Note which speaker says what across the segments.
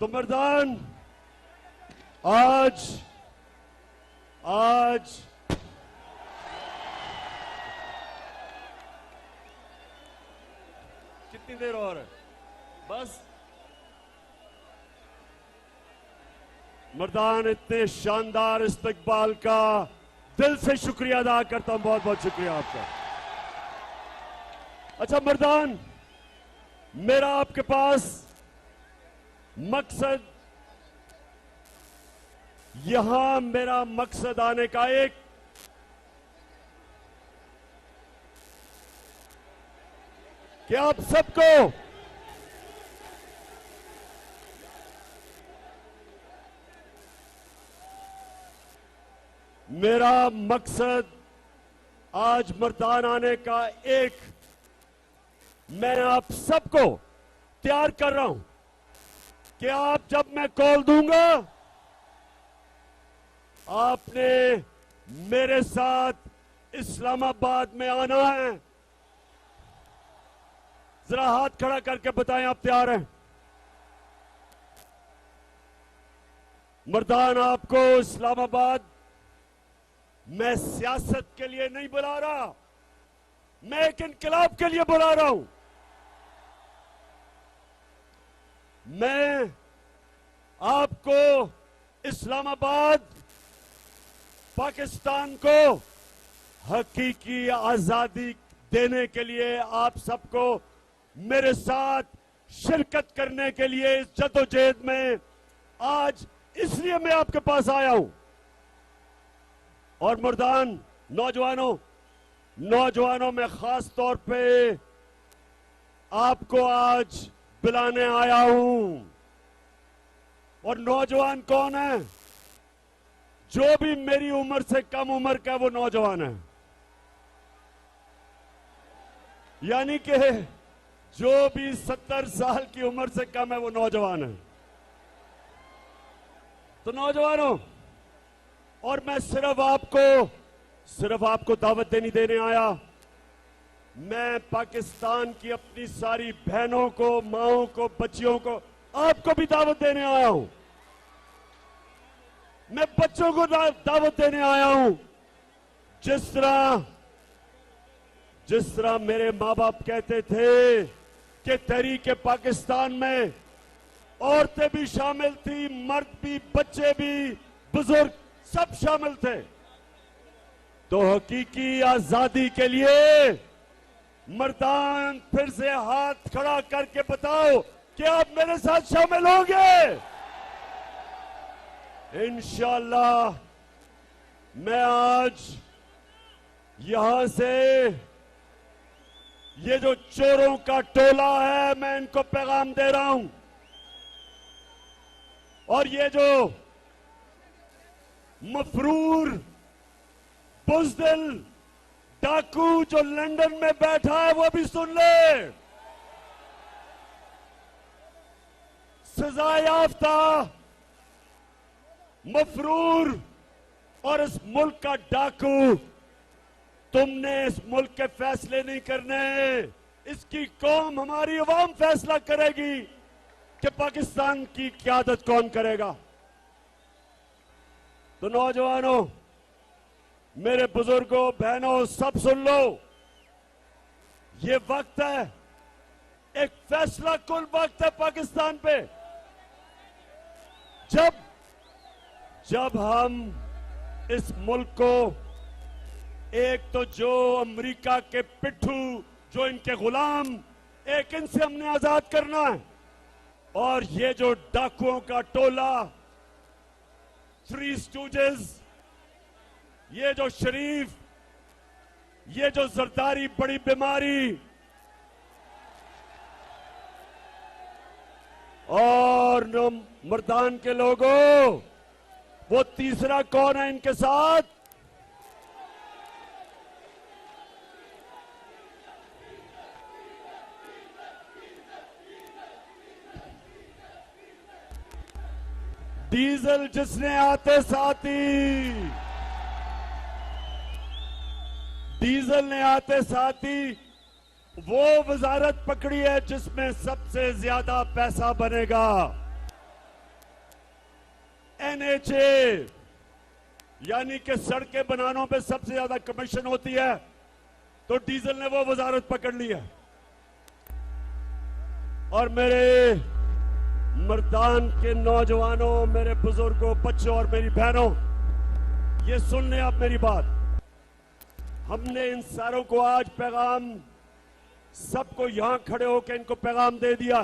Speaker 1: तो मर्दान आज कितनी देर और है? बस मर्दान, इतने शानदार इस्तकबाल का दिल से शुक्रिया अदा करता हूं। बहुत बहुत शुक्रिया आपका। अच्छा मर्दान, मेरा आपके पास मकसद, यहां मेरा मकसद आने का एक कि आप सबको मेरा मकसद आज मर्दान आने का एक, मैं आप सबको तैयार कर रहा हूं कि आप जब मैं कॉल दूंगा आपने मेरे साथ इस्लामाबाद में आना है। जरा हाथ खड़ा करके बताएं आप तैयार हैं? मर्दान, आपको इस्लामाबाद मैं सियासत के लिए नहीं बुला रहा, मैं एक इनकलाब के लिए बुला रहा हूं। मैं आपको इस्लामाबाद, पाकिस्तान को हकीकी आजादी देने के लिए आप सबको मेरे साथ शिरकत करने के लिए इस जद्दोजहद में आज इसलिए मैं आपके पास आया हूं। और मर्दान, नौजवानों में खास तौर पे आपको आज बुलाने आया हूं। और नौजवान कौन है? जो भी मेरी उम्र से कम उम्र का वो नौजवान है, यानी कि जो भी 70 साल की उम्र से कम है वो नौजवान है। तो नौजवानों, और मैं सिर्फ आपको दावत देने आया। मैं पाकिस्तान की अपनी सारी बहनों को, माओं को, बच्चियों को, आपको भी दावत देने आया हूं। मैं बच्चों को दावत देने आया हूं। जिस तरह मेरे माँ बाप कहते थे कि तहरीक पाकिस्तान में औरतें भी शामिल थी, मर्द भी, बच्चे भी, बुजुर्ग सब शामिल थे। तो हकीकी आजादी के लिए मर्दान, फिर से हाथ खड़ा करके बताओ कि आप मेरे साथ शामिल होंगे? इंशाअल्लाह मैं आज यहां से ये जो चोरों का टोला है, मैं इनको पैगाम दे रहा हूं। और ये जो मफरूर, बुज़दिल डाकू जो लंदन में बैठा है वो भी सुन ले। सजा याफ्ता मफरूर और इस मुल्क का डाकू, तुमने इस मुल्क के फैसले नहीं करने। इसकी कौम, हमारी अवाम फैसला करेगी कि पाकिस्तान की क़यादत कौन करेगा। तो नौजवानों, मेरे बुजुर्गों, बहनों, सब सुन लो। ये वक्त है, एक फैसला कुल वक्त है पाकिस्तान पे। जब हम इस मुल्क को, एक तो जो अमेरिका के पिट्ठू, जो इनके गुलाम, एक इनसे हमने आजाद करना है। और ये जो डाकुओं का टोला, थ्री स्टूजेस, ये जो शरीफ, ये जो जरदारी बड़ी बीमारी, और मर्दान के लोगों, वो तीसरा कौन है इनके साथ? डीजल जिसने आते साथ ही, डीजल ने आते साथ ही वो वजारत पकड़ी है जिसमें सबसे ज्यादा पैसा बनेगा। NHA यानी कि सड़कें बनाने पे सबसे ज्यादा कमीशन होती है, तो डीजल ने वो वजारत पकड़ ली है। और मेरे मर्दान के नौजवानों, मेरे बुजुर्गों, बच्चों और मेरी बहनों, ये सुन लें आप मेरी बात। हमने इन सारों को आज पैगाम, सबको यहां खड़े होकर इनको पैगाम दे दिया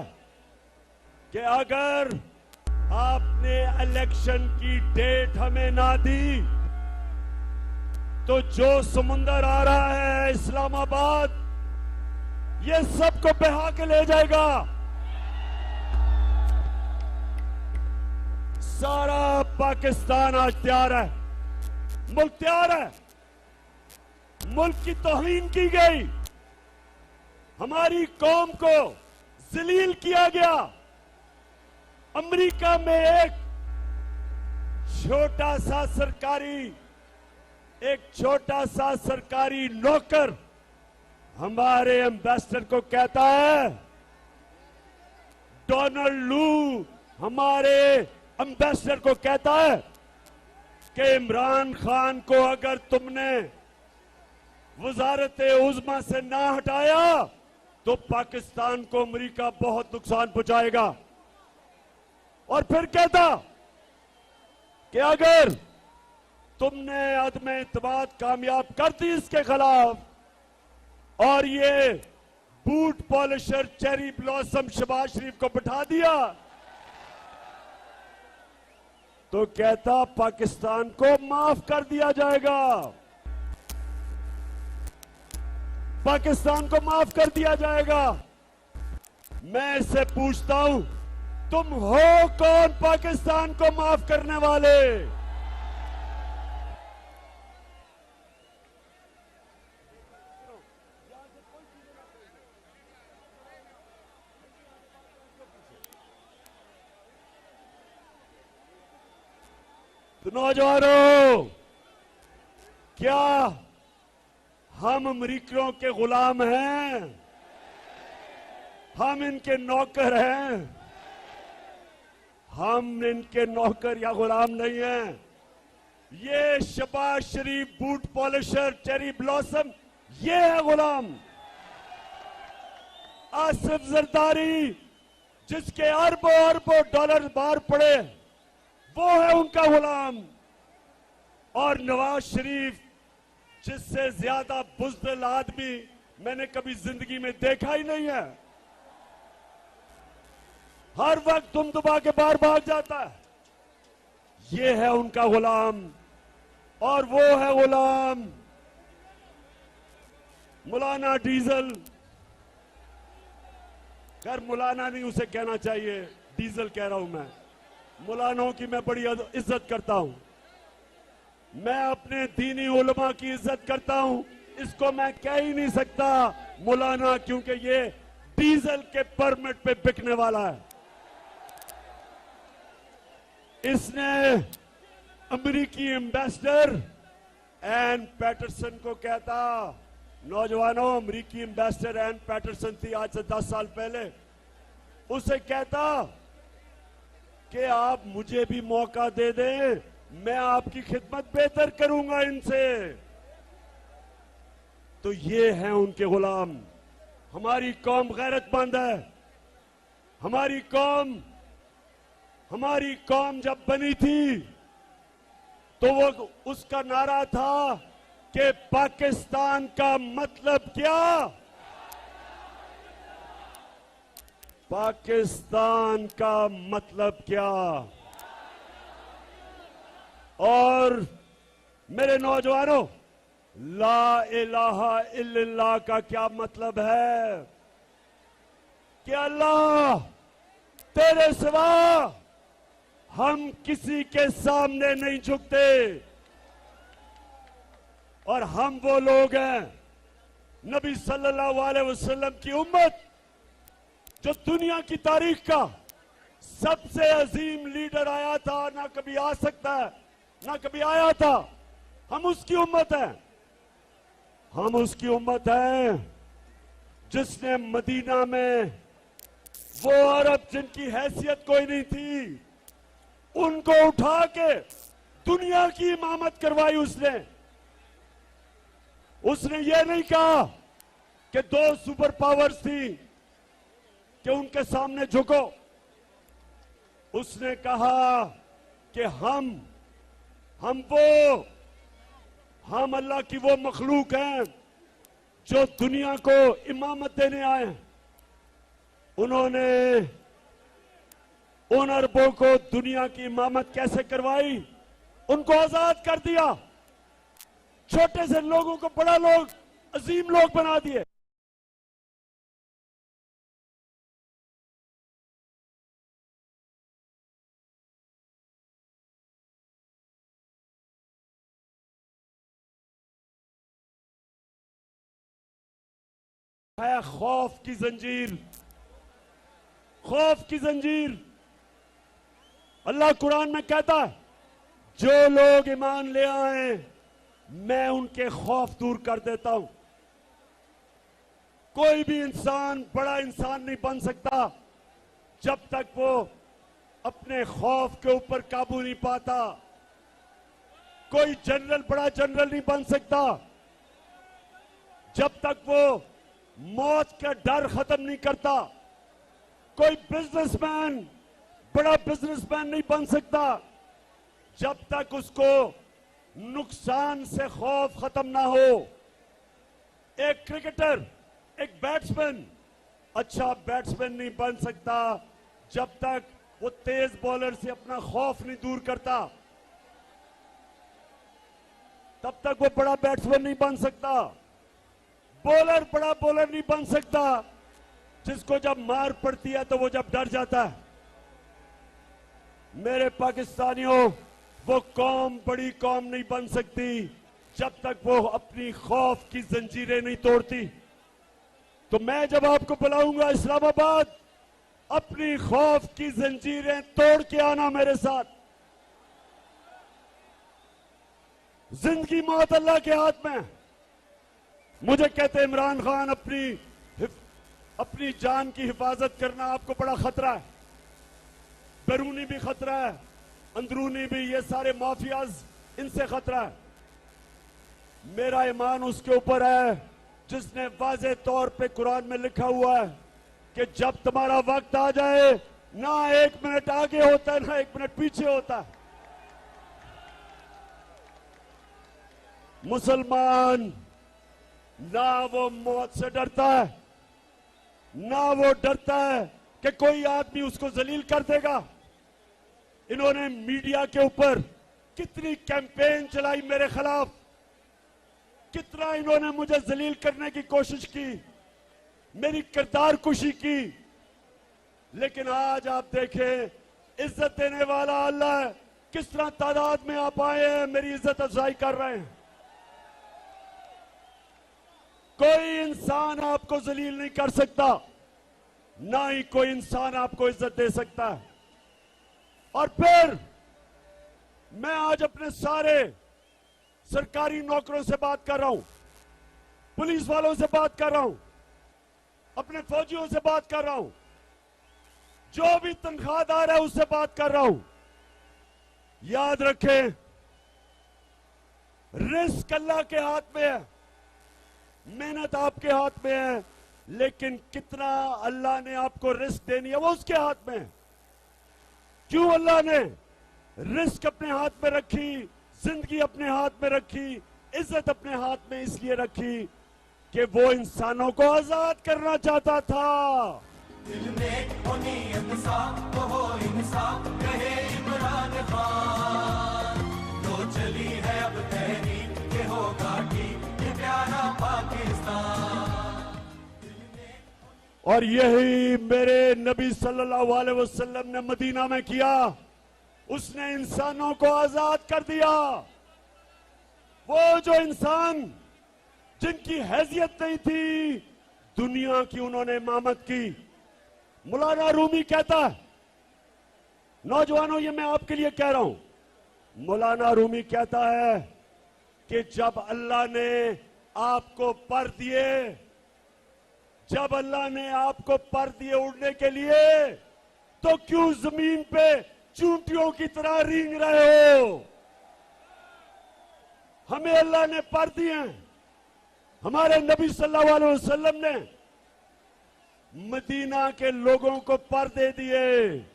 Speaker 1: कि अगर आपने इलेक्शन की डेट हमें ना दी तो जो समुंदर आ रहा है इस्लामाबाद, ये सबको बहा के ले जाएगा। सारा पाकिस्तान आज तैयार है, मुल्क तैयार है। मुल्क की तौहीन की गई, हमारी कौम को जलील किया गया। अमेरिका में एक छोटा सा सरकारी नौकर हमारे एम्बेसडर को कहता है, डोनाल्ड लू हमारे एम्बेसडर को कहता है कि इमरान खान को अगर तुमने वजारत उज़्मा से ना हटाया तो पाकिस्तान को अमेरिका बहुत नुकसान पहुंचाएगा। और फिर कहता कि अगर तुमने अदम इत्मीनान कामयाब कर दी इसके खिलाफ और ये boot polisher cherry blossom Shehbaz Sharif को बिठा दिया, तो कहता पाकिस्तान को माफ कर दिया जाएगा, पाकिस्तान को माफ कर दिया जाएगा। मैं इससे पूछता हूं, तुम हो कौन पाकिस्तान को माफ करने वाले? तो नौजवानों, क्या हम अमरीकियों के गुलाम हैं? हम इनके नौकर हैं? हम इनके नौकर या गुलाम नहीं हैं। ये शहबाज शरीफ, बूट पॉलिशर, चेरी ब्लॉसम, ये है गुलाम। आसिफ जरदारी जिसके अरबों अरबों डॉलर बाहर पड़े, वो है उनका गुलाम। और नवाज शरीफ जिससे ज्यादा बुज़दिल आदमी मैंने कभी जिंदगी में देखा ही नहीं है, हर वक्त दुम दुबा के बाहर भाग जाता है, ये है उनका गुलाम। और वो है गुलाम मौलाना डीजल। खैर मौलाना नहीं उसे कहना चाहिए, डीजल कह रहा हूं मैं। मौलानों की मैं बड़ी इज्जत करता हूं, मैं अपने दीनी उलमा की इज्जत करता हूं, इसको मैं कह ही नहीं सकता मौलाना, क्योंकि ये डीजल के परमिट पे बिकने वाला है। इसने अमेरिकी एम्बेसडर एन पैटरसन को कहता, नौजवानों, अमेरिकी एम्बेसडर एन पैटरसन थी आज से 10 साल पहले, उसे कहता कि आप मुझे भी मौका दे दें, मैं आपकी खिदमत बेहतर करूंगा इनसे। तो ये हैं उनके गुलाम। हमारी कौम गैरतमंद है। हमारी कौम जब बनी थी तो वो उसका नारा था कि पाकिस्तान का मतलब क्या? पाकिस्तान का मतलब क्या? और मेरे नौजवानों, ला इलाहा इल्लल्लाह का क्या मतलब है? कि अल्लाह तेरे सिवा हम किसी के सामने नहीं झुकते। और हम वो लोग हैं, नबी सल्लल्लाहु अलैहि वसल्लम की उम्मत, जो दुनिया की तारीख का सबसे अजीम लीडर आया था, ना कभी आ सकता है, ना कभी आया था। हम उसकी उम्मत हैं। हम उसकी उम्मत हैं जिसने मदीना में वो अरब जिनकी हैसियत कोई नहीं थी, उनको उठा के दुनिया की इमामत करवाई उसने ये नहीं कहा कि दो सुपर पावर्स थी कि उनके सामने झुको। उसने कहा कि हम अल्लाह की वो मखलूक हैं जो दुनिया को इमामत देने आए हैं। उन्होंने उन अरबों को दुनिया की इमामत कैसे करवाई? उनको आजाद कर दिया, छोटे से लोगों को बड़ा लोग, अजीम लोग बना दिए। है खौफ की जंजीर, खौफ की जंजीर। अल्लाह कुरान में कहता है, जो लोग ईमान ले आए मैं उनके खौफ दूर कर देता हूं। कोई भी इंसान बड़ा इंसान नहीं बन सकता जब तक वो अपने खौफ के ऊपर काबू नहीं पाता। कोई जनरल बड़ा जनरल नहीं बन सकता जब तक वो मौत का डर खत्म नहीं करता। कोई बिजनेसमैन बड़ा बिजनेसमैन नहीं बन सकता जब तक उसको नुकसान से खौफ खत्म ना हो। एक क्रिकेटर, एक बैट्समैन अच्छा बैट्समैन नहीं बन सकता जब तक वो तेज बॉलर से अपना खौफ नहीं दूर करता। तब तक वो बड़ा बैट्समैन नहीं बन सकता। बॉलर बड़ा बॉलर नहीं बन सकता जिसको जब मार पड़ती है तो वो जब डर जाता है। मेरे पाकिस्तानियों, वो कौम बड़ी कौम नहीं बन सकती जब तक वो अपनी खौफ की जंजीरें नहीं तोड़ती। तो मैं जब आपको बुलाऊंगा इस्लामाबाद, अपनी खौफ की जंजीरें तोड़ के आना मेरे साथ। जिंदगी मौत अल्लाह के हाथ में। मुझे कहते इमरान खान अपनी जान की हिफाजत करना आपको बड़ा खतरा है। बैरूनी भी खतरा है, अंदरूनी भी। ये सारे माफियाज, इनसे खतरा है। मेरा ईमान उसके ऊपर है जिसने वाज़े तौर पे कुरान में लिखा हुआ है कि जब तुम्हारा वक्त आ जाए, ना 1 मिनट आगे होता है ना 1 मिनट पीछे होता है। मुसलमान ना वो मौत से डरता है, ना वो डरता है कि कोई आदमी उसको जलील कर देगा। इन्होंने मीडिया के ऊपर कितनी कैंपेन चलाई मेरे खिलाफ, कितना इन्होंने मुझे जलील करने की कोशिश की, मेरी किरदार कुशी की। लेकिन आज आप देखें, इज्जत देने वाला अल्लाह है, किस तरह तादाद में आप आए हैं, मेरी इज्जत अफजाई कर रहे हैं। कोई इंसान आपको जलील नहीं कर सकता, ना ही कोई इंसान आपको इज्जत दे सकता है। और फिर मैं आज अपने सारे सरकारी नौकरों से बात कर रहा हूं, पुलिस वालों से बात कर रहा हूं, अपने फौजियों से बात कर रहा हूं, जो भी तनख्वाहदार है उससे बात कर रहा हूं। याद रखें, रिस्क अल्लाह के हाथ में है, मेहनत आपके हाथ में है, लेकिन कितना अल्लाह ने आपको रिस्क देनी है वो उसके हाथ में है। क्यों अल्लाह ने रिस्क अपने हाथ में रखी, जिंदगी अपने हाथ में रखी, इज्जत अपने हाथ में इसलिए रखी कि वो इंसानों को आजाद करना चाहता था।
Speaker 2: दिल में हो नीयत साफ, तो हो इंसाफ, कहे इमरान खान। तो चली है अब तहरीक के होगा ठीक, ये प्यारा पाकिस्तान।
Speaker 1: और यही मेरे नबी सल्लल्लाहु अलैहि वसल्लम ने मदीना में किया। उसने इंसानों को आजाद कर दिया। वो जो इंसान जिनकी हैसियत नहीं थी, दुनिया की उन्होंने इमामत की। मौलाना रूमी कहता है, नौजवानों ये मैं आपके लिए कह रहा हूं, मौलाना रूमी कहता है कि जब अल्लाह ने आपको पर दिए, जब अल्लाह ने आपको पर दिए उड़ने के लिए, तो क्यों जमीन पे चूंटियों की तरह रींग रहे हो। हमें अल्लाह ने पर दिए हैं। हमारे नबी सल्लल्लाहु अलैहि वसल्लम ने मदीना के लोगों को पर दे दिए,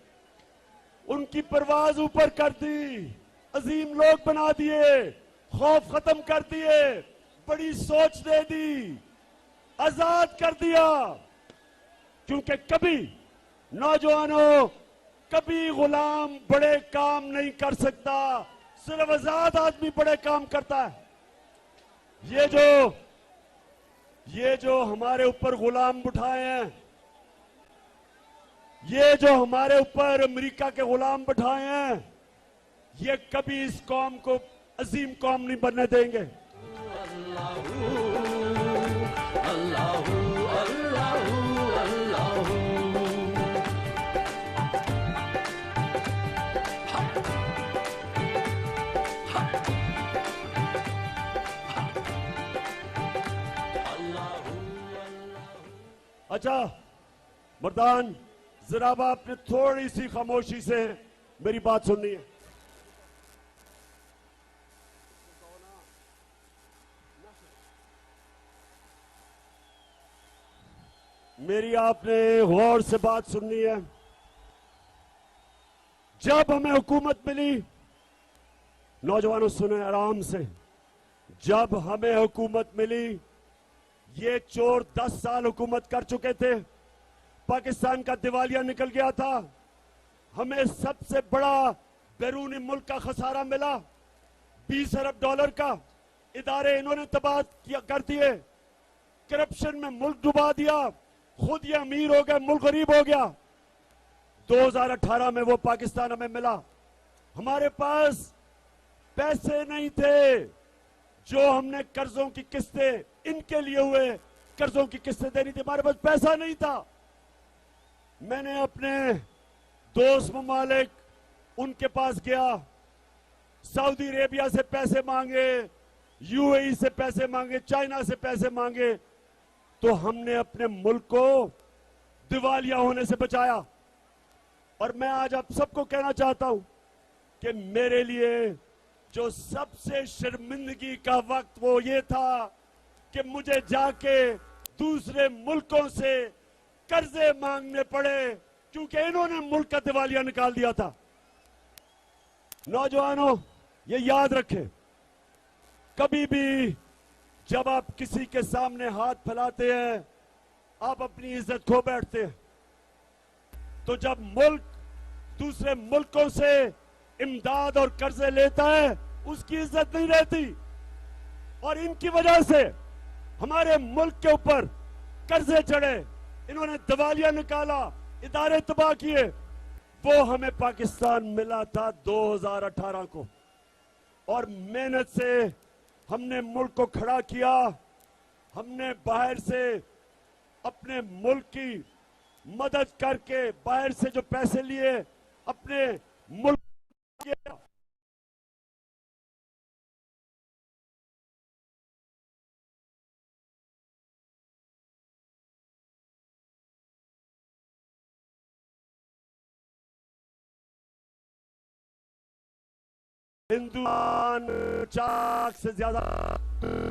Speaker 1: उनकी परवाज ऊपर कर दी, अजीम लोग बना दिए, खौफ खत्म कर दिए, बड़ी सोच दे दी, आजाद कर दिया। क्योंकि कभी नौजवानों, कभी गुलाम बड़े काम नहीं कर सकता, सिर्फ आजाद आदमी बड़े काम करता है। ये जो हमारे ऊपर गुलाम बिठाए हैं, ये जो हमारे ऊपर अमेरिका के गुलाम बिठाए हैं, ये कभी इस कौम को अजीम कौम नहीं बनने देंगे। अच्छा मर्दान, जरा आपने थोड़ी सी खामोशी से मेरी बात सुननी है। मेरी आपने गौर से बात सुननी है। जब हमें हुकूमत मिली, नौजवानों सुने आराम से, जब हमें हुकूमत मिली, ये चोर 10 साल हुकूमत कर चुके थे, पाकिस्तान का दिवालिया निकल गया था, हमें सबसे बड़ा बैरूनी मुल्क का खसारा मिला, 20 अरब डॉलर का। इदारे इन्होंने तबाह कर दिए, करप्शन में मुल्क डुबा दिया, खुद ये अमीर हो गए, मुल्क गरीब हो गया। 2018 में वो पाकिस्तान हमें मिला। हमारे पास पैसे नहीं थे, जो हमने कर्जों की किस्तें, इनके लिए हुए कर्जों की किस्तें देनी थी, हमारे पास पैसा नहीं था। मैंने अपने दोस्त ममालिक, उनके पास गया, सऊदी अरेबिया से पैसे मांगे, यूएई से पैसे मांगे, चाइना से पैसे मांगे, तो हमने अपने मुल्क को दिवालिया होने से बचाया। और मैं आज आप सबको कहना चाहता हूं कि मेरे लिए जो सबसे शर्मिंदगी का वक्त वो ये था कि मुझे जाके दूसरे मुल्कों से कर्जे मांगने पड़े, क्योंकि इन्होंने मुल्क का दिवालिया निकाल दिया था। नौजवानों, ये याद रखें, कभी भी जब आप किसी के सामने हाथ फैलाते हैं, आप अपनी इज्जत खो बैठते हैं। तो जब मुल्क दूसरे मुल्कों से इमदाद और कर्जे लेता है, उसकी इज्जत नहीं रहती। और इनकी वजह से हमारे मुल्क के ऊपर कर्जे चढ़े, इन्होंने दिवालिया निकाला, इदारे तबाह किए। वो हमें पाकिस्तान मिला था 2018 को, और मेहनत से हमने मुल्क को खड़ा किया। हमने बाहर से अपने मुल्क की मदद करके, बाहर से जो पैसे लिए, अपने मुल्क किया। हिंदुस्तान चाक से ज्यादा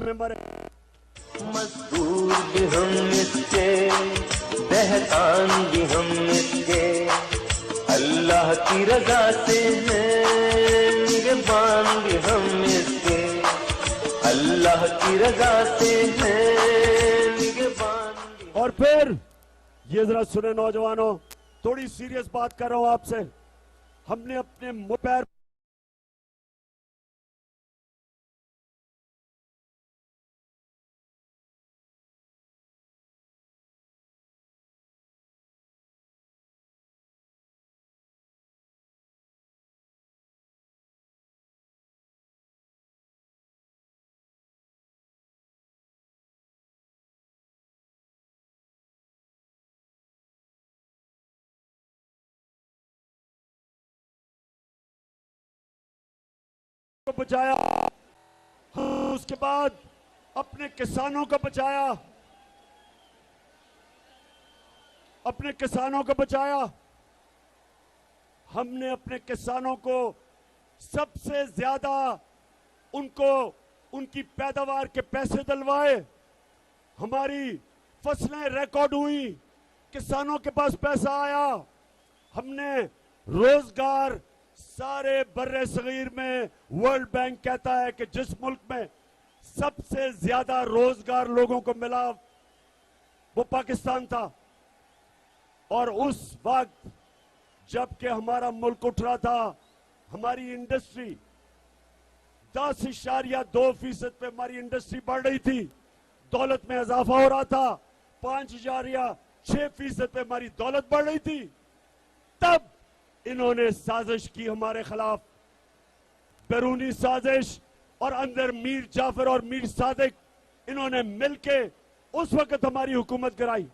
Speaker 1: में मरे,
Speaker 3: मजदूर भी हम इसके, दहकान भी हम इसके, अल्लाह की रजा से हैं निगहबान भी हम इसके, अल्लाह की रजा से हैं निगहबान भी।
Speaker 1: और फिर ये जरा सुने नौजवानों, थोड़ी सीरियस बात कर रहा हूं आपसे। हमने अपने मुंह पैर को बचाया, उसके बाद अपने किसानों को बचाया, अपने किसानों को बचाया। हमने अपने किसानों को सबसे ज्यादा उनको उनकी पैदावार के पैसे दिलवाए, हमारी फसलें रिकॉर्ड हुई, किसानों के पास पैसा आया, हमने रोजगार सारे बर्रे सगीर में, वर्ल्ड बैंक कहता है कि जिस मुल्क में सबसे ज्यादा रोजगार लोगों को मिला वो पाकिस्तान था। और उस वक्त जबकि हमारा मुल्क उठ रहा था, हमारी इंडस्ट्री 10.2% पे हमारी इंडस्ट्री बढ़ रही थी, दौलत में इजाफा हो रहा था, 5.6% पे हमारी दौलत बढ़ रही थी, तब इन्होंने साजिश की हमारे खिलाफ, बैरूनी साजिश, और अंदर मीर जाफर और मीर सादिक इन्होंने मिलके उस वक्त हमारी हुकूमत गिराई।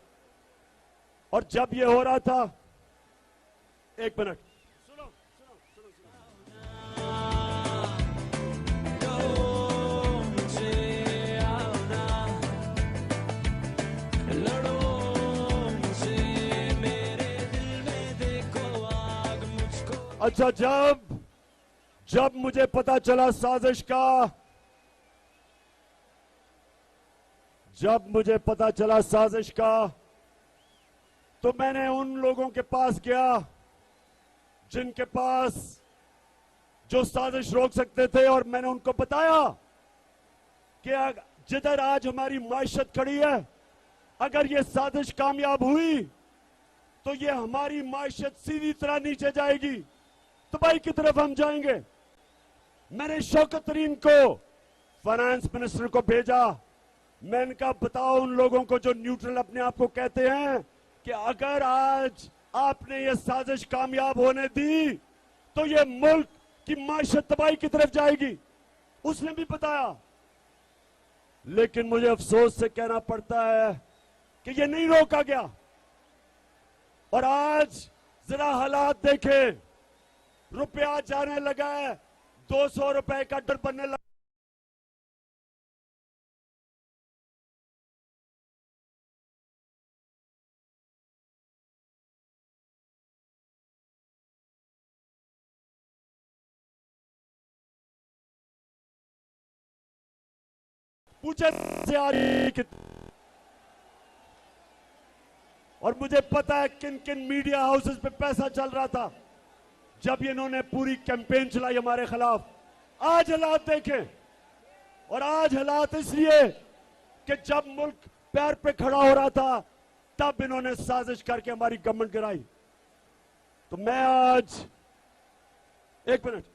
Speaker 1: और जब ये हो रहा था, एक मिनट सुनो सुनो सुनो सुनो अच्छा, जब मुझे पता चला साजिश का, जब मुझे पता चला साजिश का, तो मैंने उन लोगों के पास गया जिनके पास जो साजिश रोक सकते थे, और मैंने उनको बताया कि जिधर आज हमारी मायशत खड़ी है, अगर ये साजिश कामयाब हुई तो ये हमारी मायशत सीधी तरह नीचे जाएगी, तबाही की तरफ हम जाएंगे। मैंने शौकत तरीन को, फाइनेंस मिनिस्टर को भेजा, मैंने कहा बताओ उन लोगों को जो न्यूट्रल अपने आप को कहते हैं कि अगर आज आपने ये साजिश कामयाब होने दी तो ये मुल्क की माशत तबाही की तरफ जाएगी। उसने भी बताया, लेकिन मुझे अफसोस से कहना पड़ता है कि ये नहीं रोका गया। और आज जरा हालात देखें, रुपया जाने लगा है, 200 रुपए का डर बनने लगा। पूछे से आ रही कि, और मुझे पता है किन किन मीडिया हाउसेस पे पैसा चल रहा था जब इन्होंने पूरी कैंपेन चलाई हमारे खिलाफ। आज हालात देखें, और आज हालात इसलिए कि जब मुल्क पैर पे खड़ा हो रहा था तब इन्होंने साजिश करके हमारी गवर्नमेंट गिराई। तो मैं आज, एक मिनट,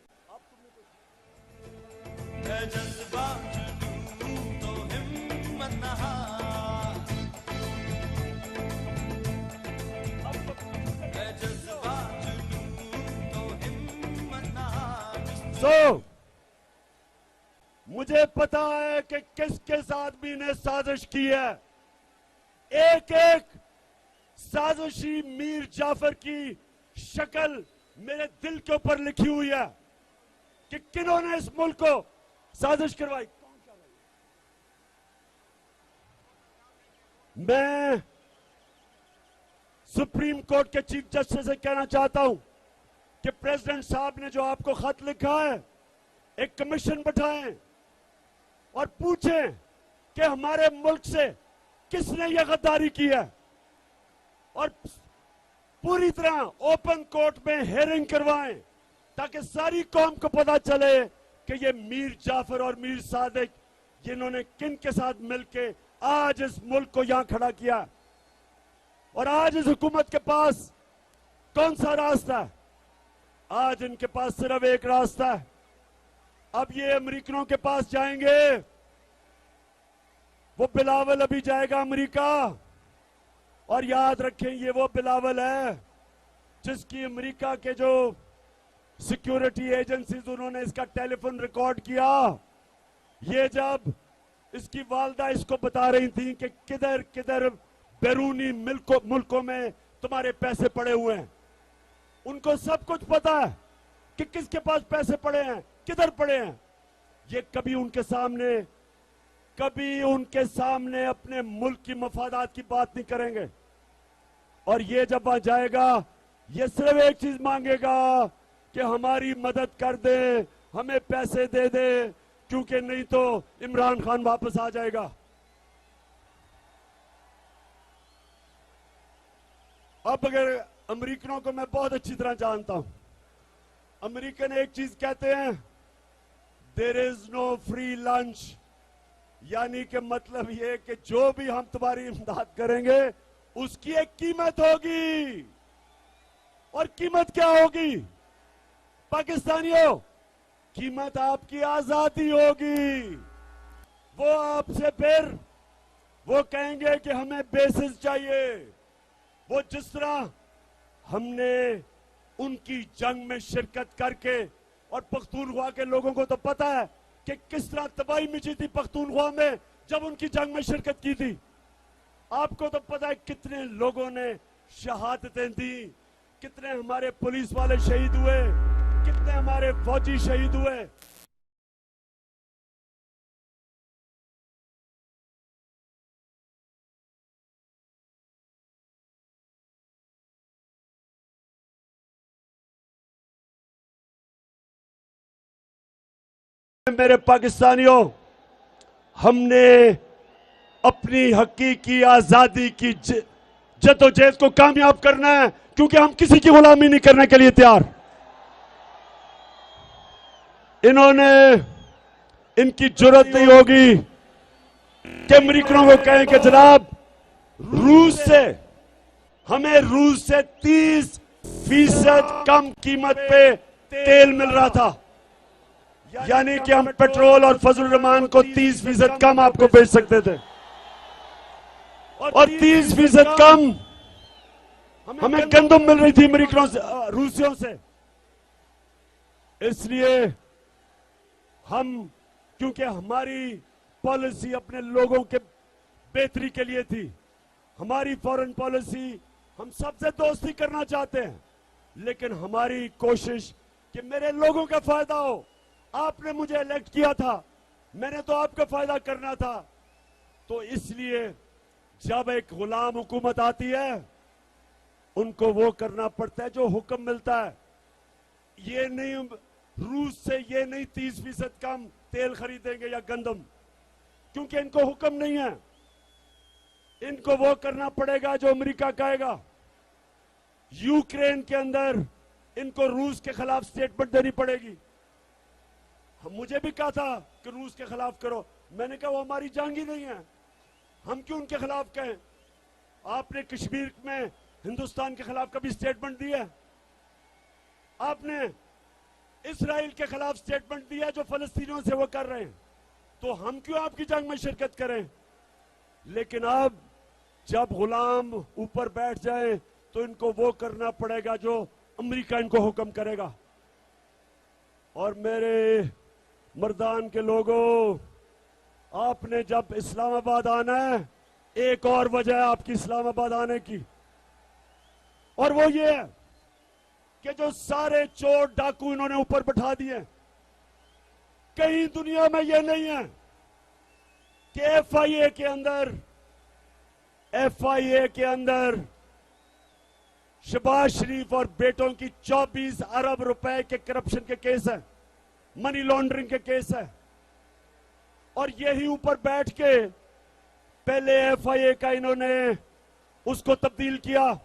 Speaker 1: मुझे पता है कि किस किस आदमी ने साजिश की है। एक एक साजिशी मीर जाफर की शक्ल मेरे दिल के ऊपर लिखी हुई है कि किन्होंने इस मुल्क को साजिश करवाई। मैं सुप्रीम कोर्ट के चीफ जस्टिस से कहना चाहता हूं कि प्रेसिडेंट साहब ने जो आपको खत लिखा है, एक कमीशन बैठाएं और पूछें कि हमारे मुल्क से किसने यह गद्दारी की है, और पूरी तरह ओपन कोर्ट में हेयरिंग करवाएं ताकि सारी कौम को पता चले कि ये मीर जाफर और मीर सादिक जिन्होंने किन के साथ मिलके आज इस मुल्क को यहां खड़ा किया। और आज इस हुकूमत के पास कौन सा रास्ता है? आज इनके पास सिर्फ एक रास्ता है। अब ये अमेरिकनों के पास जाएंगे, वो बिलावल अभी जाएगा अमेरिका, और याद रखें ये वो बिलावल है जिसकी अमेरिका के जो सिक्योरिटी एजेंसीज उन्होंने इसका टेलीफोन रिकॉर्ड किया। ये जब इसकी वालदा इसको बता रही थी कि किधर किधर बैरूनी मुल्कों में तुम्हारे पैसे पड़े हुए हैं, उनको सब कुछ पता है कि किसके पास पैसे पड़े हैं, किधर पड़े हैं। ये कभी उनके सामने अपने मुल्क की मफादात की बात नहीं करेंगे। और ये जब वहां जाएगा ये सिर्फ एक चीज मांगेगा कि हमारी मदद कर दे, हमें पैसे दे दे, क्योंकि नहीं तो इमरान खान वापस आ जाएगा। अब अगर अमेरिकनों को मैं बहुत अच्छी तरह जानता हूं, अमेरिकन एक चीज कहते हैं, there is no free lunch, यानी कि मतलब ये कि जो भी हम तुम्हारी इमदाद करेंगे उसकी एक कीमत होगी। और कीमत क्या होगी पाकिस्तानियों? कीमत आपकी आजादी होगी। वो आपसे फिर वो कहेंगे कि हमें बेसिस चाहिए। वो जिस तरह हमने उनकी जंग में शिरकत करके, और पख्तूनख्वा के लोगों को तो पता है कि किस तरह तबाही मची थी पख्तूनख्वा में जब उनकी जंग में शिरकत की थी। आपको तो पता है कितने लोगों ने शहादतें दी, कितने हमारे पुलिस वाले शहीद हुए, कितने हमारे फौजी शहीद हुए। मेरे पाकिस्तानियों, हमने अपनी हकीकी आजादी की जद्दोजहद को कामयाब करना है, क्योंकि हम किसी की गुलामी नहीं करने के लिए तैयार। इन्होंने, इनकी जरूरत नहीं होगी कि अमेरिकनों को कहें कि जनाब रूस से, हमें रूस से 30% कम कीमत पे तेल मिल रहा था, यानी कि हम पेट्रोल और फजल रहमान को 30% कम आपको बेच सकते थे, और 30% कम हमें गंदम मिल रही थी अमेरिकनों से, रूसियों से। इसलिए हम, क्योंकि हमारी पॉलिसी अपने लोगों के बेहतरी के लिए थी, हमारी फॉरेन पॉलिसी, हम सबसे दोस्ती करना चाहते हैं, लेकिन हमारी कोशिश कि मेरे लोगों का फायदा हो। आपने मुझे इलेक्ट किया था, मैंने तो आपका फायदा करना था। तो इसलिए जब एक गुलाम हुकूमत आती है, उनको वो करना पड़ता है जो हुक्म मिलता है। ये नहीं, रूस से ये नहीं 30% कम तेल खरीदेंगे या गंदम, क्योंकि इनको हुक्म नहीं है। इनको वो करना पड़ेगा जो अमेरिका कहेगा। यूक्रेन के अंदर इनको रूस के खिलाफ स्टेटमेंट देनी पड़ेगी। मुझे भी कहा था कि रूस के खिलाफ करो, मैंने कहा वो हमारी जंग ही नहीं है, हम क्यों उनके खिलाफ कहें। आपने कश्मीर में हिंदुस्तान के खिलाफ कभी स्टेटमेंट दी है? आपने इसराइल के खिलाफ स्टेटमेंट दिया जो फलस्तीनियों से वो कर रहे हैं, तो हम क्यों आपकी जंग में शिरकत करें। लेकिन अब जब गुलाम ऊपर बैठ जाए तो इनको वो करना पड़ेगा जो अमेरिका इनको हुक्म करेगा। और मेरे मर्दान के लोगों, आपने जब इस्लामाबाद आना है, एक और वजह है आपकी इस्लामाबाद आने की, और वो ये है कि जो सारे चोर डाकू इन्होंने ऊपर बैठा दिए, कहीं दुनिया में ये नहीं है कि एफआईए के अंदर शहबाज शरीफ और बेटों की 24 अरब रुपए के करप्शन के केस है, मनी लॉन्ड्रिंग के केस है। और यही ऊपर बैठ के पहले एफआईए का इन्होंने उसको तब्दील किया।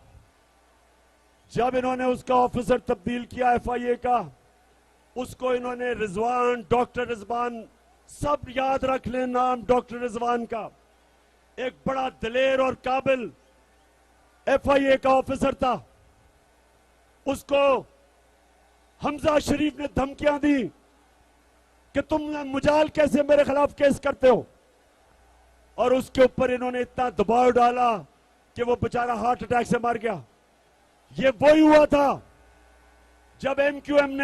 Speaker 1: जब इन्होंने उसका ऑफिसर तब्दील किया एफआईए का, उसको इन्होंने रिजवान, डॉक्टर रिजवान, सब याद रख लें नाम डॉक्टर रिजवान का, एक बड़ा दिलेर और काबिल एफआईए का ऑफिसर था। उसको हमजा शरीफ ने धमकियां दी कि तुम मुजाल कैसे मेरे खिलाफ केस करते हो, और उसके ऊपर इन्होंने इतना दबाव डाला कि वो बेचारा हार्ट अटैक से मर गया। ये वही हुआ था जब एमक्यूएम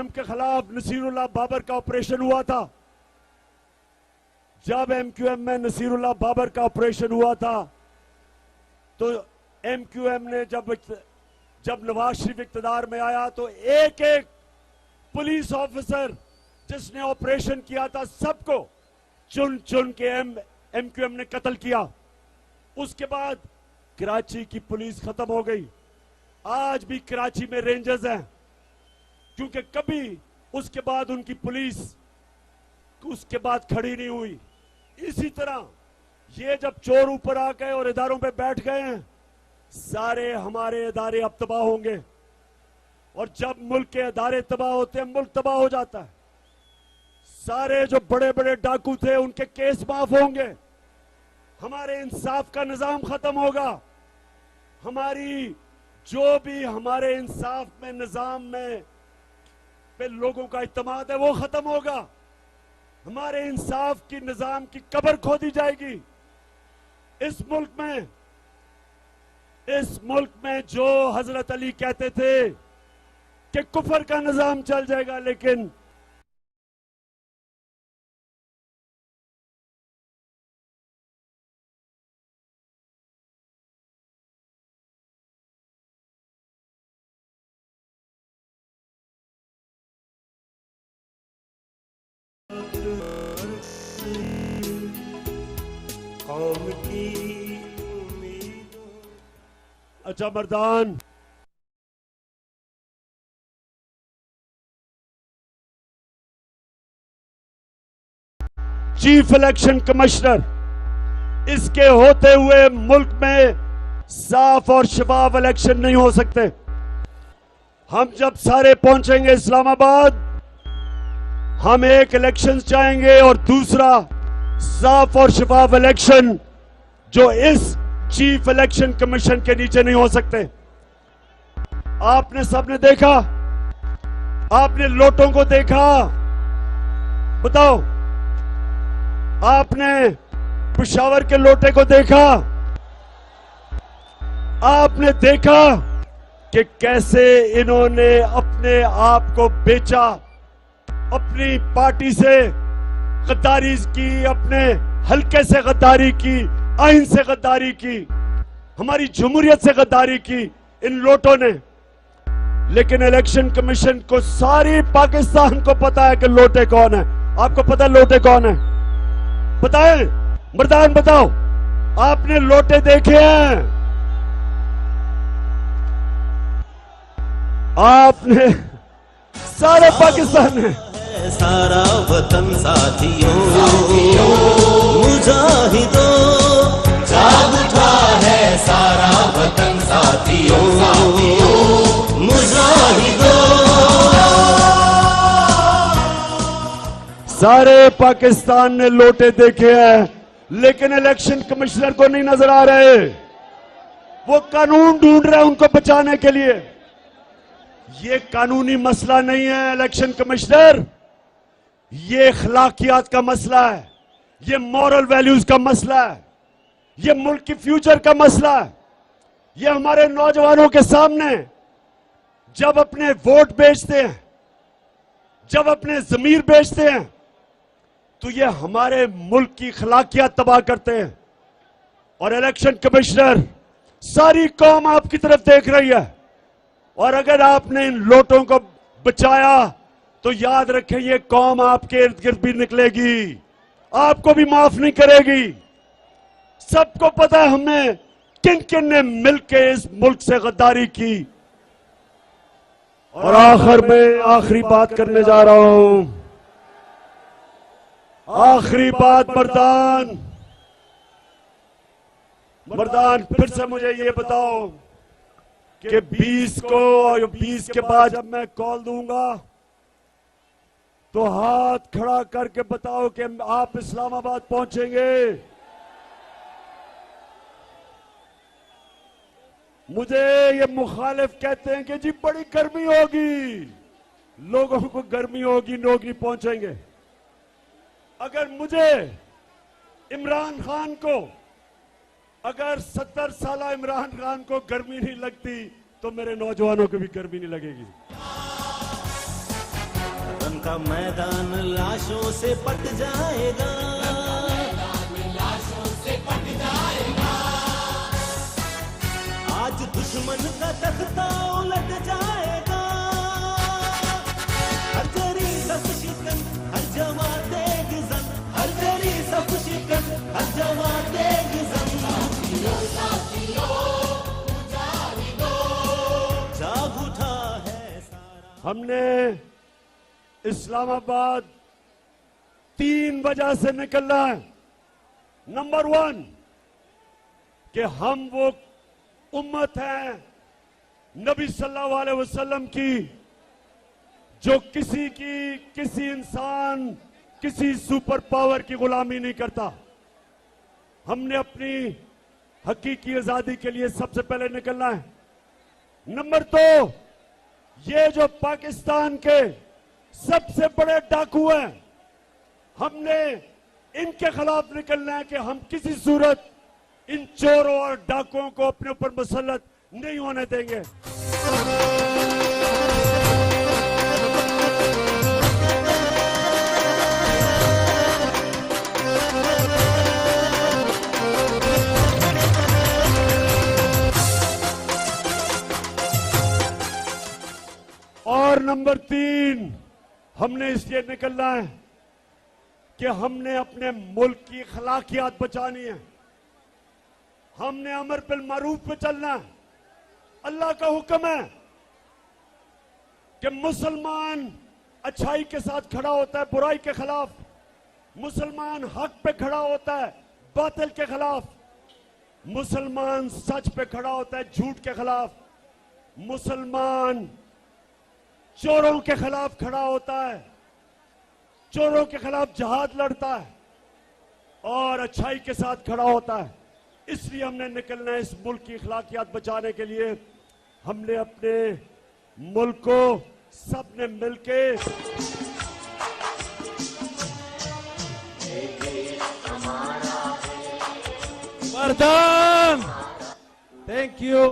Speaker 1: के खिलाफ नसीरुल्लाह बाबर का ऑपरेशन हुआ था। जब एमक्यूएम में नसीरुल्लाह बाबर का ऑपरेशन हुआ था, तो एमक्यूएम ने जब नवाज शरीफ इक्तदार में आया, तो एक एक पुलिस ऑफिसर जिसने ऑपरेशन किया था सबको चुन चुन के एमक्यूएम ने कत्ल किया। उसके बाद कराची की पुलिस खत्म हो गई, आज भी कराची में रेंजर्स हैं, क्योंकि कभी उसके बाद उनकी पुलिस उसके बाद खड़ी नहीं हुई। इसी तरह ये जब चोर ऊपर आ गए और इदारों पे बैठ गए हैं, सारे हमारे इदारे अब तबाह होंगे। और जब मुल्क के इदारे तबाह होते हैं, मुल्क तबाह हो जाता है। सारे जो बड़े बड़े डाकू थे उनके केस माफ होंगे, हमारे इंसाफ का निजाम खत्म होगा, हमारी जो भी हमारे इंसाफ में निजाम में पे लोगों का इत्मीनान है वो खत्म होगा, हमारे इंसाफ की निजाम की कब्र खोदी जाएगी। इस मुल्क में जो हजरत अली कहते थे कि कुफर का निजाम चल जाएगा, लेकिन
Speaker 4: कौम की उम्मीदों।
Speaker 1: अच्छा मर्दान, चीफ इलेक्शन कमिश्नर, इसके होते हुए मुल्क में साफ और शफाफ इलेक्शन नहीं हो सकते। हम जब सारे पहुंचेंगे इस्लामाबाद, हम एक इलेक्शन चाहेंगे और दूसरा साफ और शफाफ इलेक्शन जो इस चीफ इलेक्शन कमीशन के नीचे नहीं हो सकते। आपने सबने देखा, आपने लोटों को देखा, बताओ आपने पेशावर के लोटे को देखा, आपने देखा कि कैसे इन्होंने अपने आप को बेचा, अपनी पार्टी से गद्दारी की, अपने हल्के से गद्दारी की, आइन से गद्दारी की, हमारी जमहूरियत से गद्दारी की इन लोटों ने। लेकिन इलेक्शन कमीशन को सारी पाकिस्तान को पता है कि लोटे कौन है। आपको पता है लोटे कौन है? बताएं मर्दान, बताओ, आपने लोटे देखे हैं? आपने सारे पाकिस्तान में
Speaker 4: सारा वतन साथियों, मुजाहिदों, जाग उठा है सारा वतन साथियों, मुजाहिदों।
Speaker 1: सारे पाकिस्तान ने लोटे देखे हैं, लेकिन इलेक्शन कमिश्नर को नहीं नजर आ रहे। वो कानून ढूंढ रहे हैं उनको बचाने के लिए। ये कानूनी मसला नहीं है इलेक्शन कमिश्नर, ये अखलाकियात का मसला है, ये मॉरल वैल्यूज का मसला है, ये मुल्क की फ्यूचर का मसला है। ये हमारे नौजवानों के सामने जब अपने वोट बेचते हैं, जब अपने जमीर बेचते हैं, तो ये हमारे मुल्क की अखलाकियात तबाह करते हैं। और इलेक्शन कमिश्नर, सारी कौम आपकी तरफ देख रही है, और अगर आपने इन लोटों को बचाया तो याद रखें ये कौम आपके इर्द गिर्द भी निकलेगी, आपको भी माफ नहीं करेगी। सबको पता है हमने किन किन ने मिलकर इस मुल्क से गद्दारी की। और आखिर में आखिरी बात करने जा रहा हूं, आखिरी बात मर्दान, मर्दान फिर से मुझे ये बताओ कि 20 को और 20 के बाद जब मैं कॉल दूंगा तो हाथ खड़ा करके बताओ कि आप इस्लामाबाद पहुंचेंगे। मुझे ये मुखालिफ कहते हैं कि जी बड़ी गर्मी होगी, लोगों को गर्मी होगी, लोग नहीं पहुंचेंगे। अगर मुझे इमरान खान को, अगर 70 साल इमरान खान को गर्मी नहीं लगती तो मेरे नौजवानों को भी गर्मी नहीं लगेगी।
Speaker 4: वतन का मैदान लाशों से पट जाएगा, आज दुश्मन का तख्ता उलट जाएगा। हर जरी सब शिकन, हर जमात गिज़न, हर जरी सब शिकन, हर जमात गिज़न।
Speaker 1: हमने इस्लामाबाद 3 वजह से निकलना है। नंबर 1 कि हम वो उम्मत हैं नबी सल्लल्लाहु अलैहि वसल्लम की जो किसी इंसान किसी सुपर पावर की गुलामी नहीं करता। हमने अपनी हकीकी आजादी के लिए सबसे पहले निकलना है। नंबर 2 ये जो पाकिस्तान के सबसे बड़े डाकू हैं, हमने इनके खिलाफ निकलना है कि हम किसी सूरत इन चोरों और डाकुओं को अपने ऊपर मुसल्लत नहीं होने देंगे। और नंबर 3 हमने इसलिए निकलना है कि हमने अपने मुल्क की अखलाकियात बचानी है। हमने अमर बिल मारूफ पे चलना है। अल्लाह का हुक्म है कि मुसलमान अच्छाई के साथ खड़ा होता है बुराई के खिलाफ, मुसलमान हक पे खड़ा होता है बातिल के खिलाफ, मुसलमान सच पे खड़ा होता है झूठ के खिलाफ, मुसलमान चोरों के खिलाफ खड़ा होता है, चोरों के खिलाफ जहाद लड़ता है और अच्छाई के साथ खड़ा होता है। इसलिए हमने निकलना है इस मुल्क की अखलाकियात बचाने के लिए। हमने अपने मुल्क को सबने मिलके
Speaker 5: वरदान। Thank you.